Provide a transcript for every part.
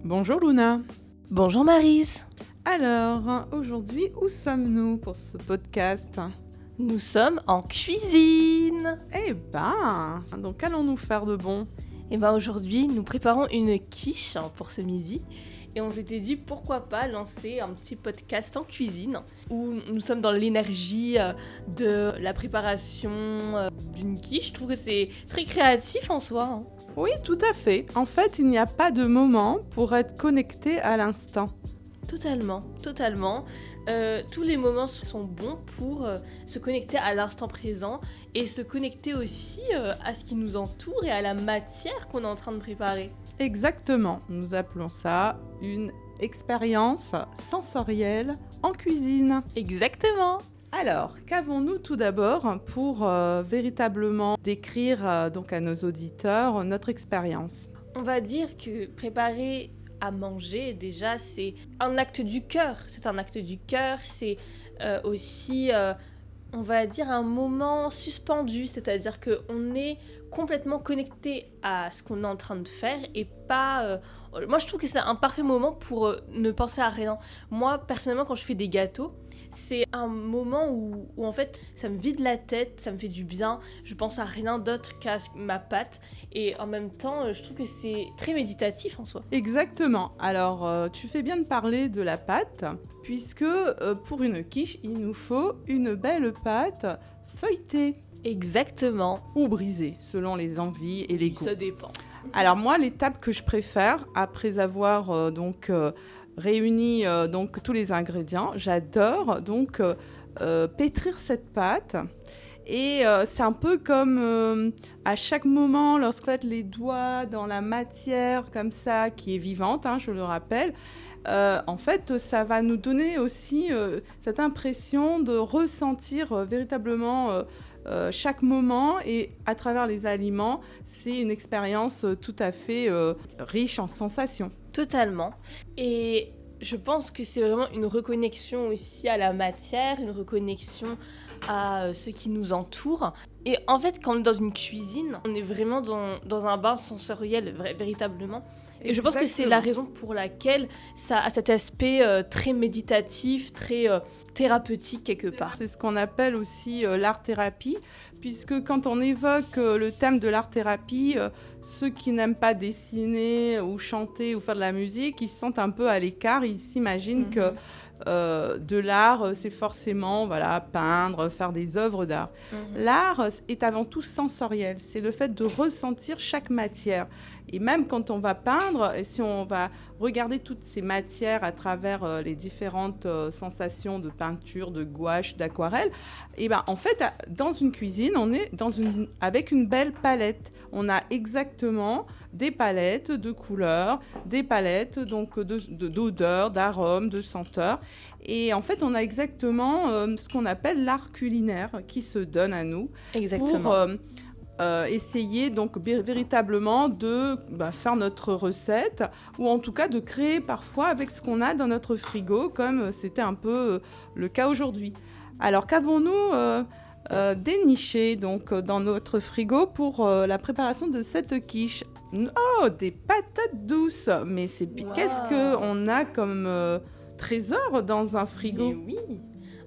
Bonjour Luna. Bonjour Maryse. Alors, aujourd'hui, où sommes-nous pour ce podcast? Nous sommes en cuisine. Donc qu'allons-nous faire de bon? Aujourd'hui, nous préparons une quiche pour ce midi. Et on s'était dit pourquoi pas lancer un petit podcast en cuisine où nous sommes dans l'énergie de la préparation d'une quiche. Je trouve que c'est très créatif en soi. Oui, tout à fait. En fait, il n'y a pas de moment pour être connecté à l'instant. Totalement. Tous les moments sont bons pour se connecter à l'instant présent et se connecter aussi à ce qui nous entoure et à la matière qu'on est en train de préparer. Exactement. Nous appelons ça une expérience sensorielle en cuisine. Exactement. Alors, qu'avons-nous tout d'abord pour véritablement décrire donc à nos auditeurs notre expérience? On va dire que préparer à manger, déjà, c'est un acte du cœur. C'est un acte du cœur, c'est aussi, on va dire, un moment suspendu. C'est-à-dire qu'on est complètement connecté à ce qu'on est en train de faire et pas... Moi, je trouve que c'est un parfait moment pour ne penser à rien. Moi, personnellement, quand je fais des gâteaux, c'est un moment où en fait ça me vide la tête, ça me fait du bien, je pense à rien d'autre qu'à ma pâte et en même temps je trouve que c'est très méditatif en soi. Exactement. Alors tu fais bien de parler de la pâte puisque pour une quiche il nous faut une belle pâte feuilletée. Exactement. Ou brisée selon les envies et les goûts. Ça dépend. Alors moi l'étape que je préfère après avoir réuni donc tous les ingrédients, j'adore donc pétrir cette pâte et c'est un peu comme à chaque moment lorsque vous faites les doigts dans la matière comme ça qui est vivante, je le rappelle, en fait ça va nous donner aussi cette impression de ressentir véritablement chaque moment et à travers les aliments, c'est une expérience tout à fait riche en sensations. Totalement. Et je pense que c'est vraiment une reconnexion aussi à la matière, une reconnexion à ce qui nous entoure. Et en fait, quand on est dans une cuisine, on est vraiment dans un bain sensoriel, véritablement. Et je pense que c'est la raison pour laquelle ça a cet aspect très méditatif, très thérapeutique quelque part. C'est ce qu'on appelle aussi l'art-thérapie, puisque quand on évoque le thème de l'art-thérapie, ceux qui n'aiment pas dessiner ou chanter ou faire de la musique, ils se sentent un peu à l'écart, ils s'imaginent que de l'art, c'est forcément peindre, faire des œuvres d'art. L'art est avant tout sensoriel, c'est le fait de ressentir chaque matière. Et même quand on va peindre, et si on va regarder toutes ces matières à travers les différentes sensations de peinture, de gouache, d'aquarelle, et en fait, dans une cuisine, on est avec une belle palette. On a exactement des palettes de couleurs, des palettes donc d'odeurs, d'arômes, de senteurs. Et en fait, on a exactement ce qu'on appelle l'art culinaire qui se donne à nous. Exactement. Pour essayer donc véritablement de faire notre recette ou en tout cas de créer parfois avec ce qu'on a dans notre frigo comme c'était un peu le cas aujourd'hui. Alors qu'avons-nous déniché donc dans notre frigo pour la préparation de cette quiche? Oh, des patates douces. Mais qu'est-ce qu'on a comme trésor dans un frigo? Mais oui.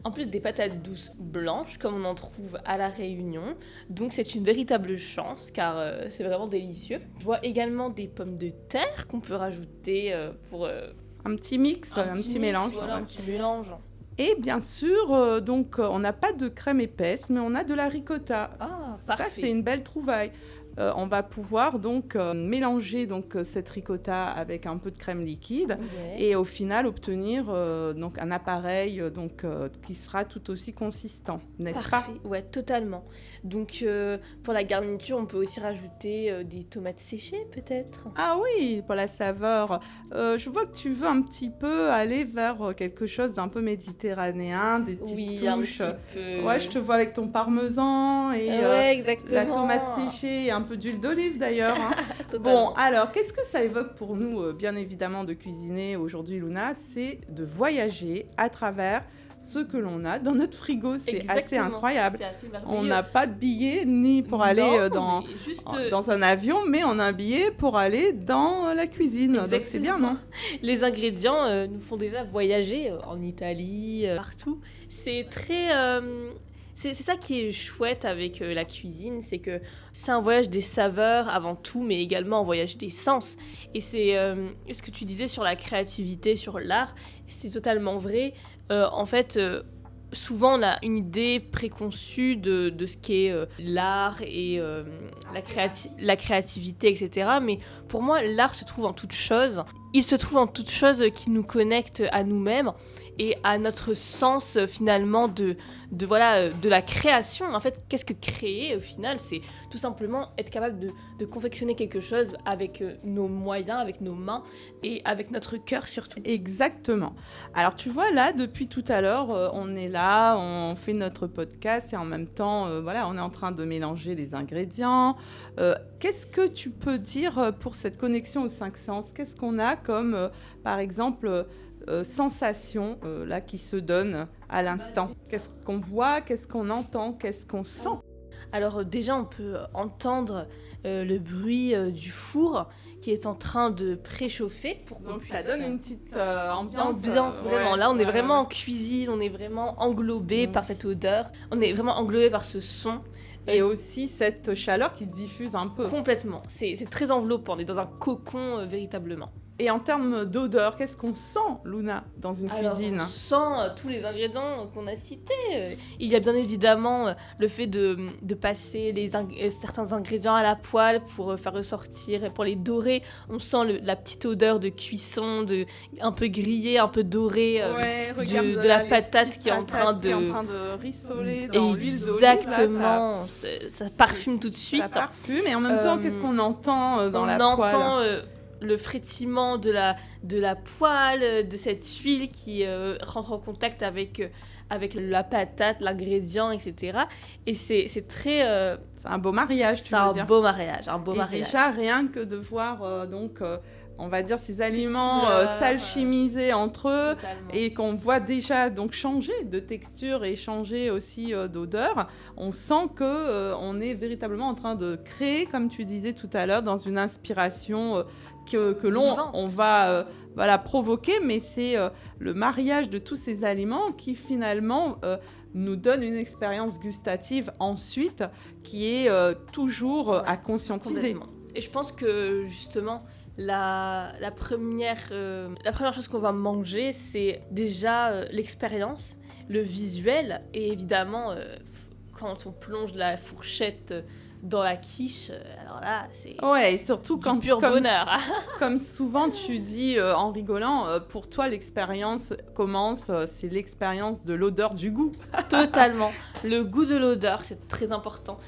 En plus des patates douces blanches, comme on en trouve à La Réunion. Donc c'est une véritable chance, car c'est vraiment délicieux. Je vois également des pommes de terre qu'on peut rajouter pour... un petit mix, un petit mélange. Voilà, un petit mélange. Et bien sûr, donc on n'a pas de crème épaisse, mais on a de la ricotta. Ah, parfait. Ça, c'est une belle trouvaille. On va pouvoir donc mélanger donc cette ricotta avec un peu de crème liquide et au final obtenir donc un appareil qui sera tout aussi consistant, n'est-ce pas? Ouais, totalement. Donc pour la garniture, on peut aussi rajouter des tomates séchées peut-être. Ah oui, pour la saveur. Je vois que tu veux un petit peu aller vers quelque chose d'un peu méditerranéen, des petites touches. Un petit peu. Ouais, je te vois avec ton parmesan et la tomate séchée et un peu d'huile d'olive d'ailleurs. Bon, alors, qu'est-ce que ça évoque pour nous, bien évidemment, de cuisiner aujourd'hui, Luna? C'est de voyager à travers ce que l'on a dans notre frigo. C'est Exactement. assez incroyable. C'est assez merveilleux. On n'a pas de billet ni pour aller dans un avion, mais on a un billet pour aller dans la cuisine. Exactement. Donc c'est bien, non? Les ingrédients nous font déjà voyager en Italie, partout. C'est très... C'est ça qui est chouette avec la cuisine, c'est que c'est un voyage des saveurs avant tout, mais également un voyage des sens. Et c'est ce que tu disais sur la créativité, sur l'art, c'est totalement vrai. En fait, souvent on a une idée préconçue de ce qu'est l'art et la créativité, etc. Mais pour moi, l'art se trouve en toute chose. Il se trouve en toute chose qui nous connecte à nous-mêmes et à notre sens finalement de la création. En fait, qu'est-ce que créer au final? C'est tout simplement être capable de confectionner quelque chose avec nos moyens, avec nos mains et avec notre cœur surtout. Exactement. Alors tu vois là, depuis tout à l'heure, on est là, on fait notre podcast et en même temps, on est en train de mélanger les ingrédients. Qu'est-ce que tu peux dire pour cette connexion aux cinq sens? Qu'est-ce qu'on a comme, par exemple, sensation là qui se donne à l'instant? Qu'est-ce qu'on voit? Qu'est-ce qu'on entend? Qu'est-ce qu'on sent? Alors déjà, on peut entendre le bruit du four qui est en train de préchauffer pour qu'on Donc puisse... ça donne une petite ambiance. Vraiment. Ouais, Là, on est vraiment en cuisine, on est vraiment englobé par cette odeur, on est vraiment englobé par ce son. Et aussi cette chaleur qui se diffuse un peu. Complètement. C'est très enveloppant, on est dans un cocon véritablement. Et en termes d'odeur, qu'est-ce qu'on sent, Luna, dans une cuisine? On sent tous les ingrédients qu'on a cités. Il y a bien évidemment le fait de passer certains ingrédients à la poêle pour faire ressortir, pour les dorer. On sent la petite odeur de cuisson, un peu grillée, un peu dorée de la patate qui est en train de rissoler dans l'huile d'olive. Exactement, ça parfume tout de suite. Ça parfume, et en même temps, qu'est-ce qu'on entend dans la poêle? On entend le frétillement de la poêle, de cette huile qui rentre en contact avec la patate, l'ingrédient, etc. Et c'est très... c'est un beau mariage, tu veux dire. C'est un beau mariage, Et déjà, rien que de voir, on va dire, ces aliments s'alchimiser entre eux, totalement. Et qu'on voit déjà donc changer de texture et changer aussi d'odeur, on sent qu'on est véritablement en train de créer, comme tu disais tout à l'heure, dans une inspiration que on va provoquer, mais c'est le mariage de tous ces aliments qui finalement nous donne une expérience gustative ensuite qui est toujours à conscientiser. Complètement. Et je pense que justement la première chose qu'on va manger, c'est déjà l'expérience, le visuel, et évidemment quand on plonge la fourchette dans la quiche, alors là, c'est et surtout quand pur bonheur. Comme souvent tu dis en rigolant, pour toi l'expérience commence, c'est l'expérience de l'odeur du goût. Totalement. Le goût de l'odeur, c'est très important.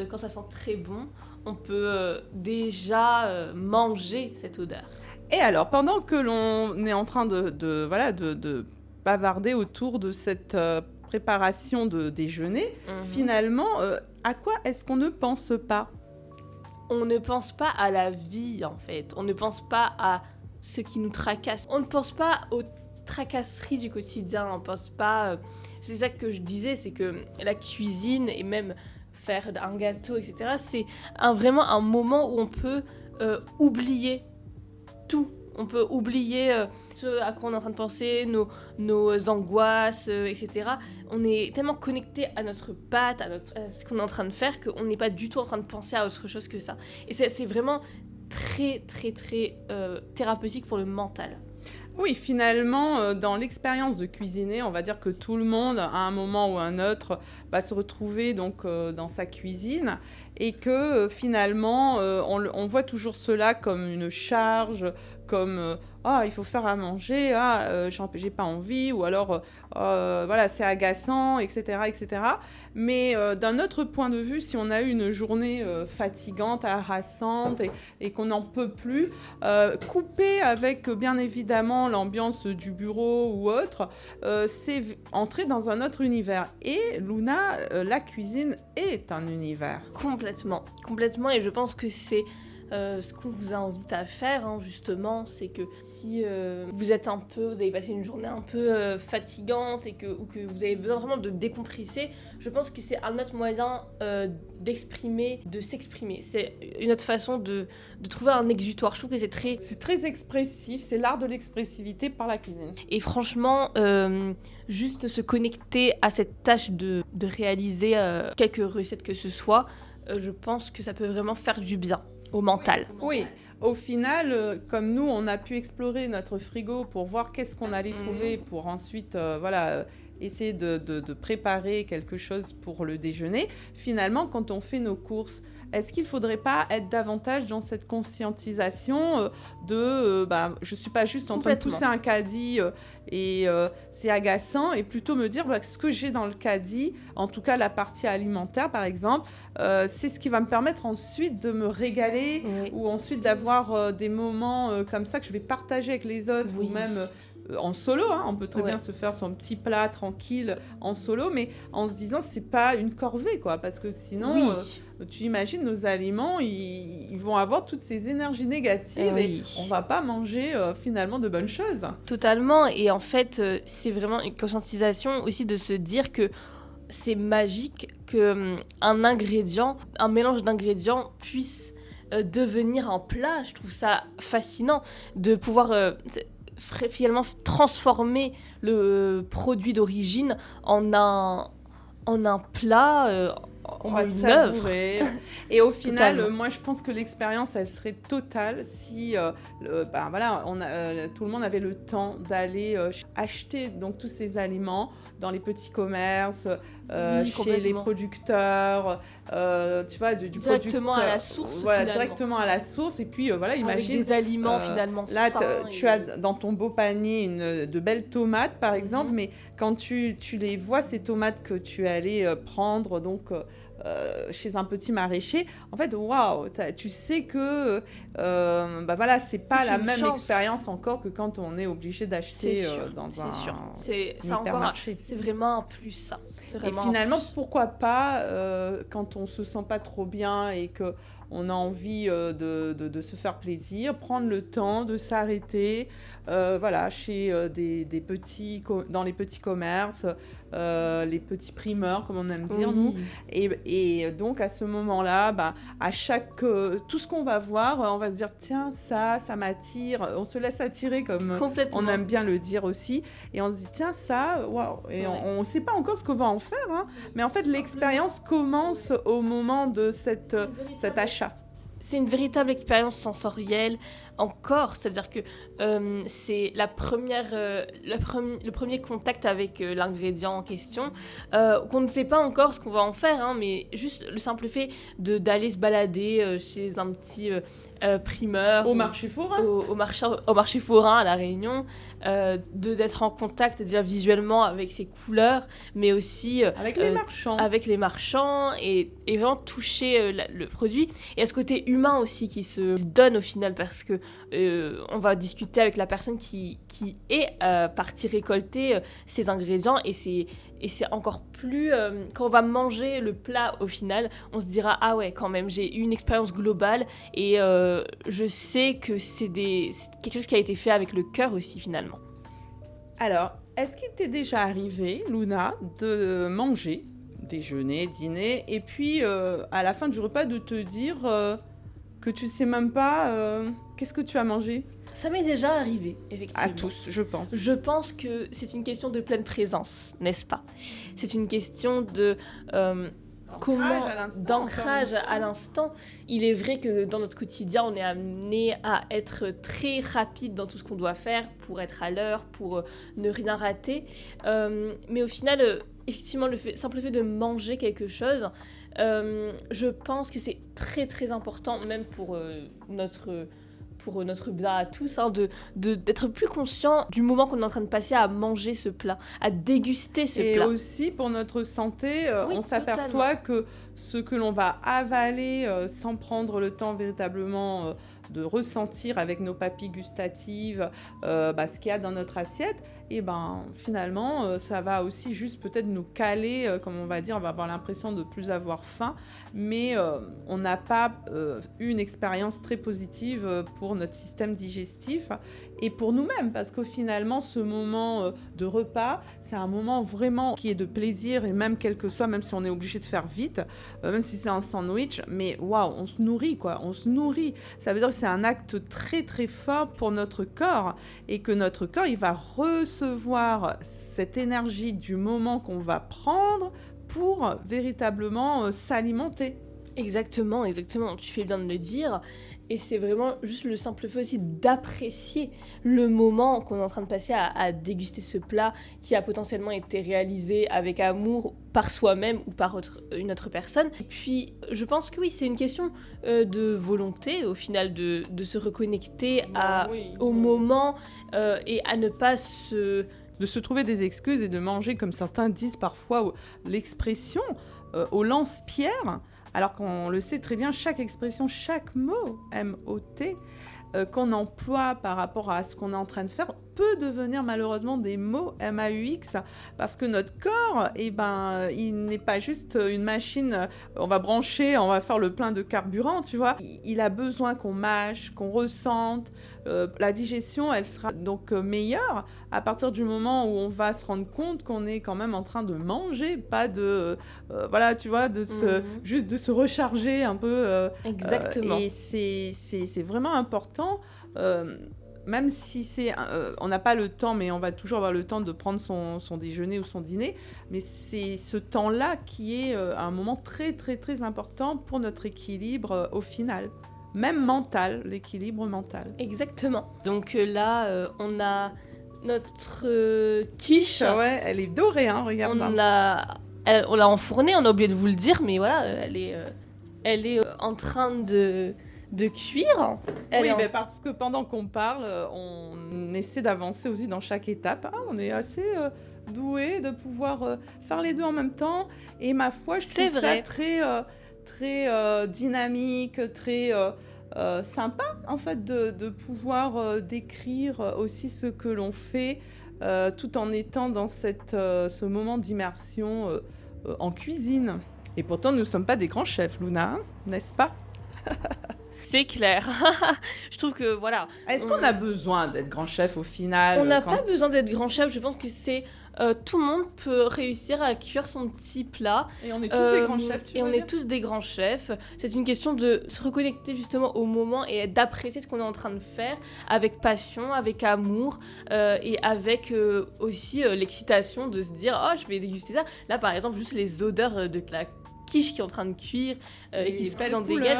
Quand ça sent très bon, on peut déjà manger cette odeur. Et alors, pendant que l'on est en train de bavarder autour de cette préparation de déjeuner, finalement, à quoi est-ce qu'on ne pense pas? On ne pense pas à la vie, en fait. On ne pense pas à ce qui nous tracasse. On ne pense pas aux tracasseries du quotidien. On ne pense pas... C'est ça que je disais, c'est que la cuisine et même faire un gâteau, etc., c'est vraiment un moment où on peut oublier tout. On peut oublier ce à quoi on est en train de penser, nos angoisses, etc. On est tellement connecté à notre pâte, à ce qu'on est en train de faire, qu'on n'est pas du tout en train de penser à autre chose que ça. Et c'est vraiment très, très, très thérapeutique pour le mental. Oui, finalement, dans l'expérience de cuisiner, on va dire que tout le monde, à un moment ou un autre, va se retrouver donc, dans sa cuisine et que finalement, on voit toujours cela comme une charge, comme il faut faire à manger, j'ai pas envie, ou alors c'est agaçant, etc., etc. Mais d'un autre point de vue, si on a eu une journée fatigante, harassante et qu'on n'en peut plus, couper avec bien évidemment l'ambiance du bureau ou autre, c'est entrer dans un autre univers. Et Luna, la cuisine est un univers. Complètement, et je pense que c'est ce qu'on vous invite à faire, hein, justement, c'est que si vous avez passé une journée un peu fatigante ou que vous avez besoin vraiment de décompresser, je pense que c'est un autre moyen de s'exprimer. C'est une autre façon de trouver un exutoire. Je trouve que c'est très expressif, c'est l'art de l'expressivité par la cuisine. Et franchement, juste se connecter à cette tâche de réaliser quelques recettes que ce soit, je pense que ça peut vraiment faire du bien au mental. Oui. Au final, comme nous, on a pu explorer notre frigo pour voir qu'est-ce qu'on allait trouver pour ensuite essayer de préparer quelque chose pour le déjeuner. Finalement, quand on fait nos courses, est-ce qu'il ne faudrait pas être davantage dans cette conscientisation je ne suis pas juste en train de pousser un caddie et c'est agaçant, et plutôt me dire ce que j'ai dans le caddie, en tout cas la partie alimentaire par exemple, c'est ce qui va me permettre ensuite de me régaler ou ensuite d'avoir des moments comme ça que je vais partager avec les autres ou même... en solo, hein, on peut très bien se faire son petit plat tranquille en solo, mais en se disant c'est pas une corvée, quoi, parce que sinon tu imagines nos aliments, ils vont avoir toutes ces énergies négatives et on va pas manger finalement de bonnes choses. Totalement, et en fait c'est vraiment une conscientisation aussi de se dire que c'est magique que un mélange d'ingrédients puisse devenir un plat. Je trouve ça fascinant de pouvoir finalement transformer le produit d'origine en un plat, on va une œuvre. Et au final, moi je pense que l'expérience elle serait totale si tout le monde avait le temps d'aller acheter donc tous ces aliments dans les petits commerces, chez les producteurs, tu vois, du directement à la source. Voilà, directement à la source. Et puis imagine avec des aliments finalement là, sains. Tu as dans ton beau panier de belles tomates par exemple, mais quand tu les vois, ces tomates que tu es allé prendre donc chez un petit maraîcher, en fait, waouh, tu sais que c'est pas la même expérience encore que quand on est obligé d'acheter dans un hypermarché. C'est vraiment un plus, ça. Et finalement, pourquoi pas, quand on se sent pas trop bien et que on a envie de se faire plaisir, prendre le temps de s'arrêter, chez dans les petits commerces, les petits primeurs, comme on aime dire nous. Et donc à ce moment-là, à tout ce qu'on va voir, on va se dire tiens, ça m'attire. On se laisse attirer comme on aime bien le dire aussi, et on se dit tiens ça, waouh. Et on ne sait pas encore ce qu'on va en faire, hein, mais en fait l'expérience commence au moment de cet achat. C'est une véritable expérience sensorielle encore, c'est-à-dire que c'est le premier contact avec l'ingrédient en question, qu'on ne sait pas encore ce qu'on va en faire, hein, mais juste le simple fait d'aller se balader chez un petit primeur au marché forain, au marché forain à La Réunion, d'être en contact déjà visuellement avec ses couleurs, mais aussi avec les marchands et vraiment toucher le produit, et à ce côté humain aussi qui se donne au final, parce que on va discuter avec la personne qui est partie récolter ces ingrédients, et c'est encore plus quand on va manger le plat au final, on se dira ah ouais, quand même j'ai eu une expérience globale, et je sais que c'est quelque chose qui a été fait avec le cœur aussi finalement. Alors, est-ce qu'il t'est déjà arrivé, Luna, de manger, déjeuner, dîner, et puis à la fin du repas de te dire que tu sais même pas qu'est-ce que tu as mangé? Ça m'est déjà arrivé, effectivement. À tous, je pense. Je pense que c'est une question de pleine présence, n'est-ce pas? C'est une question de d'ancrage à l'instant. Il est vrai que dans notre quotidien, on est amené à être très rapide dans tout ce qu'on doit faire pour être à l'heure, pour ne rien rater. Mais au final, effectivement, simple fait de manger quelque chose, je pense que c'est très très important, même pour notre bien à tous, hein, d'être plus conscient du moment qu'on est en train de passer à manger ce plat, à déguster ce plat. Et aussi pour notre santé, on s'aperçoit que ce que l'on va avaler sans prendre le temps véritablement de ressentir avec nos papilles gustatives ce qu'il y a dans notre assiette, et finalement ça va aussi juste peut-être nous caler, comme on va dire, on va avoir l'impression de plus avoir faim, mais on n'a pas eu une expérience très positive pour notre système digestif et pour nous-mêmes, parce que finalement ce moment de repas, c'est un moment vraiment qui est de plaisir, et même quel que soit, même si on est obligé de faire vite, même si c'est un sandwich, mais waouh, on se nourrit quoi, on se nourrit. Ça veut dire que c'est un acte très très fort pour notre corps, et que notre corps il va recevoir cette énergie du moment qu'on va prendre pour véritablement s'alimenter. Exactement, tu fais bien de le dire. Et c'est vraiment juste le simple fait aussi d'apprécier le moment qu'on est en train de passer à déguster ce plat qui a potentiellement été réalisé avec amour par soi-même ou par une autre personne. Et puis, je pense que oui, c'est une question de volonté, au final, de se reconnecter au moment et à ne pas de se trouver des excuses et de manger, comme certains disent parfois, l'expression au lance-pierre. Alors qu'on le sait très bien, chaque expression, chaque mot, M-O-T, qu'on emploie par rapport à ce qu'on est en train de faire, peut devenir malheureusement des mots M-A-U-X, parce que notre corps, il n'est pas juste une machine, on va brancher, on va faire le plein de carburant, tu vois. Il a besoin qu'on mâche, qu'on ressente. La digestion, elle sera donc meilleure à partir du moment où on va se rendre compte qu'on est quand même en train de manger, pas de, tu vois, juste de se recharger un peu. Exactement. Et c'est vraiment important. Même si on n'a pas le temps, mais on va toujours avoir le temps de prendre son déjeuner ou son dîner, mais c'est ce temps-là qui est un moment très très très important pour notre équilibre au final, même mental, l'équilibre mental. Exactement. Donc là, on a notre quiche. Ouais, elle est dorée, hein, regarde. On l'a enfournée, on a oublié de vous le dire, mais voilà, elle est en train de cuire. Mais parce que pendant qu'on parle, on essaie d'avancer aussi dans chaque étape. On est assez doué de pouvoir faire les deux en même temps. Et ma foi, je trouve ça très, très dynamique, très sympa, en fait, de pouvoir décrire aussi ce que l'on fait, tout en étant dans ce moment d'immersion en cuisine. Et pourtant, nous ne sommes pas des grands chefs, Luna, hein, n'est-ce pas ? C'est clair. Je trouve que voilà. Est-ce qu'on a besoin d'être grand chef au final ? On n'a pas besoin d'être grand chef. Je pense que c'est tout le monde peut réussir à cuire son petit plat. Et on est tous des grands chefs. Et on est tous des grands chefs. C'est une question de se reconnecter justement au moment et d'apprécier ce qu'on est en train de faire avec passion, avec amour et avec aussi l'excitation de se dire je vais déguster ça. Là par exemple juste les odeurs de la quiche qui est en train de cuire et qui se présente des gueules.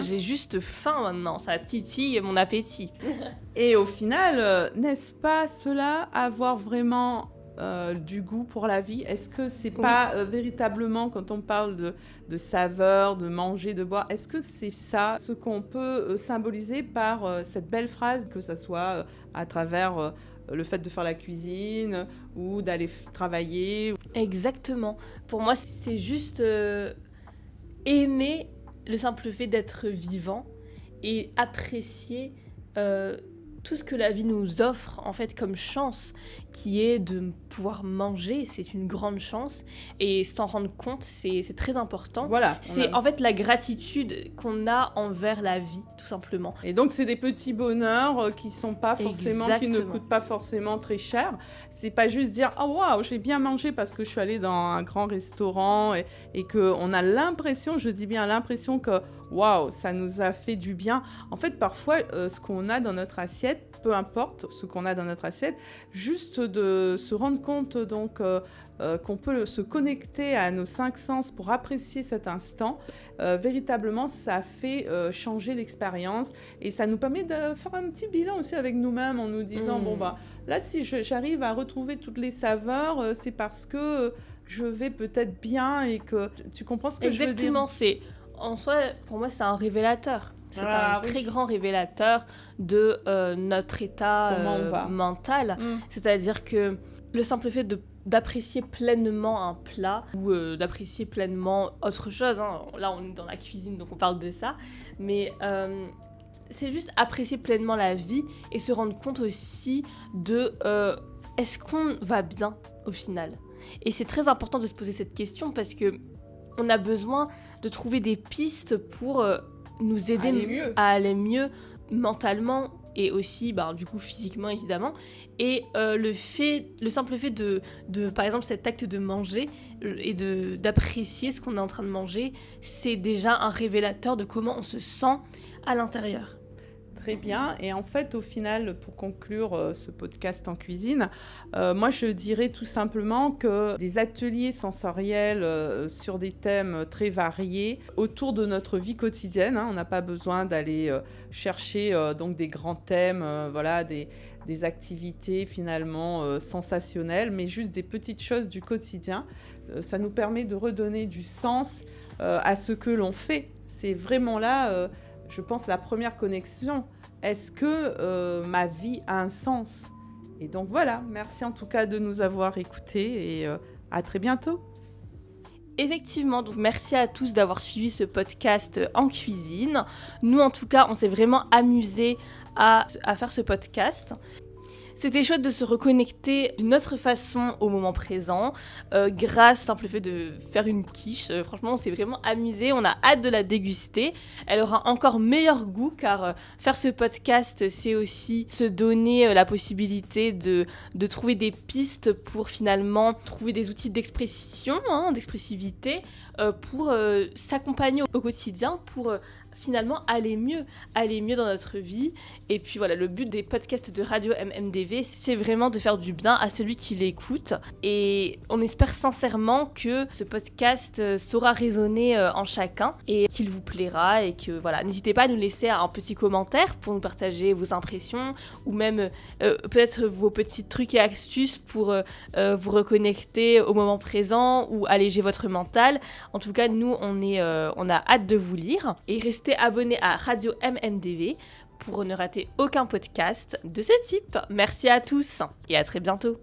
J'ai juste faim maintenant, ça titille mon appétit. Et au final, n'est-ce pas cela, avoir vraiment du goût pour la vie ? Est-ce que c'est pas véritablement, quand on parle de saveur, de manger, de boire, est-ce que c'est ça ce qu'on peut symboliser par cette belle phrase, que ça soit à travers le fait de faire la cuisine ou d'aller travailler ? Exactement. Pour moi, c'est juste aimer le simple fait d'être vivant et apprécier tout ce que la vie nous offre en fait comme chance, qui est de pouvoir manger. C'est une grande chance et s'en rendre compte, c'est très important. Voilà. C'est en fait la gratitude qu'on a envers la vie, tout simplement. Et donc c'est des petits bonheurs qui sont pas forcément, qui ne coûtent pas forcément très cher. C'est pas juste dire waouh, j'ai bien mangé parce que je suis allée dans un grand restaurant et que on a l'impression, je dis bien l'impression que waouh, ça nous a fait du bien. En fait, parfois, ce qu'on a dans notre assiette, peu importe ce qu'on a dans notre assiette, juste de se rendre compte donc qu'on peut se connecter à nos 5 sens pour apprécier cet instant, véritablement, ça fait changer l'expérience et ça nous permet de faire un petit bilan aussi avec nous-mêmes en nous disant là, si j'arrive à retrouver toutes les saveurs, c'est parce que je vais peut-être bien et que tu comprends ce que je veux dire ? Exactement, en soi, pour moi, c'est un révélateur. C'est un très grand révélateur de notre état mental. C'est-à-dire que le simple fait d'apprécier pleinement un plat ou d'apprécier pleinement autre chose, hein. Là, on est dans la cuisine, donc on parle de ça. Mais c'est juste apprécier pleinement la vie et se rendre compte aussi de est-ce qu'on va bien au final. Et c'est très important de se poser cette question parce que on a besoin de trouver des pistes pour nous aider à aller mieux mentalement et aussi du coup physiquement évidemment. Et le simple fait de par exemple cet acte de manger et d'apprécier ce qu'on est en train de manger, c'est déjà un révélateur de comment on se sent à l'intérieur. Très bien. Et en fait, au final, pour conclure ce podcast en cuisine, moi, je dirais tout simplement que des ateliers sensoriels sur des thèmes très variés autour de notre vie quotidienne, on n'a pas besoin d'aller chercher donc des grands thèmes, des activités finalement sensationnelles, mais juste des petites choses du quotidien. Ça nous permet de redonner du sens à ce que l'on fait. C'est vraiment là... je pense, la première connexion. Est-ce que ma vie a un sens ? Et donc voilà, merci en tout cas de nous avoir écoutés et à très bientôt. Effectivement, donc merci à tous d'avoir suivi ce podcast en cuisine. Nous, en tout cas, on s'est vraiment amusés à faire ce podcast. C'était chouette de se reconnecter d'une autre façon au moment présent, grâce au simple fait de faire une quiche. Franchement, on s'est vraiment amusé, on a hâte de la déguster. Elle aura encore meilleur goût, car faire ce podcast, c'est aussi se donner la possibilité de trouver des pistes pour finalement trouver des outils d'expression, d'expressivité, pour s'accompagner au quotidien, pour finalement aller mieux dans notre vie. Et puis voilà, le but des podcasts de Radio MMDV, c'est vraiment de faire du bien à celui qui l'écoute. Et on espère sincèrement que ce podcast saura résonner en chacun et qu'il vous plaira. Et que voilà, n'hésitez pas à nous laisser un petit commentaire pour nous partager vos impressions ou même peut-être vos petits trucs et astuces pour vous reconnecter au moment présent ou alléger votre mental. En tout cas, nous, on a hâte de vous lire. Et restez abonnés à Radio MMDV pour ne rater aucun podcast de ce type. Merci à tous et à très bientôt.